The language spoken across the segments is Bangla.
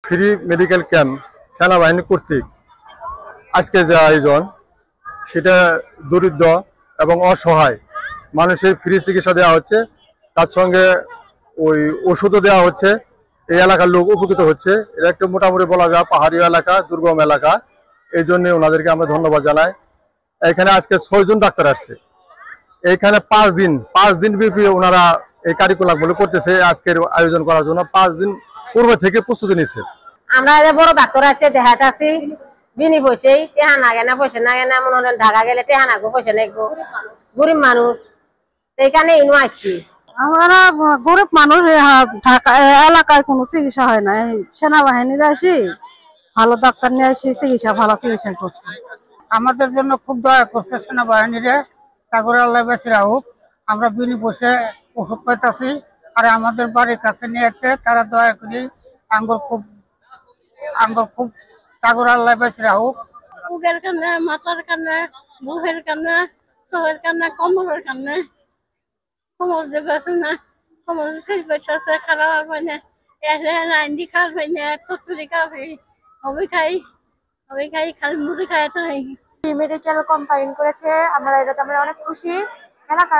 ফ্রি মেডিকেল ক্যাম্প সেনাবাহিনী কর্তৃক আজকে যে আয়োজন, সেটা দরিদ্র এবং অসহায় মানুষের ফ্রি চিকিৎসা দেওয়া হচ্ছে, তার সঙ্গে ওই ওষুধও দেওয়া হচ্ছে। এই এলাকার লোক উপকৃত হচ্ছে। এটা একটা মোটামুটি বলা যায় পাহাড়ি এলাকা, দুর্গম এলাকা। এই জন্য ওনাদেরকে আমরা ধন্যবাদ জানাই। এখানে আজকে 6 জন ডাক্তার আসছে। এইখানে 5 দিন ব্যাপী ওনারা এই কারিকুলামগুলো করতেছে। আজকের আয়োজন করার জন্য 5 দিন পূর্ব থেকে প্রস্তুতি নিচ্ছে। আমরা বড় ডাক্তার আছে দেখাতে আছি বিনি বসেই টেহা না গেনা পয়সা না গেনা মনে হলেন ঢাকা গেলে টেহা নাগো পয়সা নাগবো, গরিব মানুষ এইখানে ইনো আসছি। আমরা গরিব মানুষ, ঢাকা এলাকায় কোনো চিকিৎসা হয় না। সেনাবাহিনীর আসি ভালো ডাক্তার নিয়ে আসি, ভালো চিকিৎসা করছে। আমাদের জন্য খুব দয়া করছে সেনাবাহিনীরে, তাগরে আল্লাহ বেঁচে রাখুক। আমরা বিনি বসে ওষুধ পাইতেছি, আর আমাদের বাড়ির কাছে নিয়েছে। তারা দয়া করি আঙ্গুর খুব তাগরে আল্লাহ বেঁচে রাখুক। বুকের কান্না, মাথার কান্না, বুকের কান্না, চোখের কান্না, কমরের কান্না, কমর যে বেছে না, কমর সেই বেছে আছে খারাপ হয় না, রান্দি খাবে না, কচুরি খাবে, হবি খাই খালি মুড়ি খাই নাই। মেডিকেল কম্পাইন করেছে, আমরা এটাতে আমরা অনেক খুশি।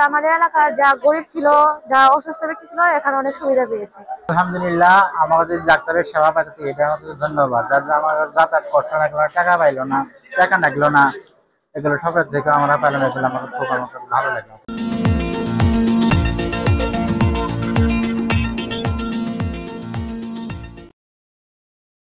আমাদের এলাকার যা গরিব ছিল, যা অসুস্থ ব্যক্তি ছিল, এখানে অনেক সুবিধা পেয়েছে। আলহামদুলিল্লাহ, আমাদের ডাক্তারের সেবা পাইতেছি, এটা আমাদের ধন্যবাদ। যার আমার যাতায়াত কষ্ট লাগলো, টাকা পাইলো না, টাকা লাগলো না, এগুলো সরকার থেকে আমরা পাইলাম, এগুলো আমার খুব ভালো লাগলো।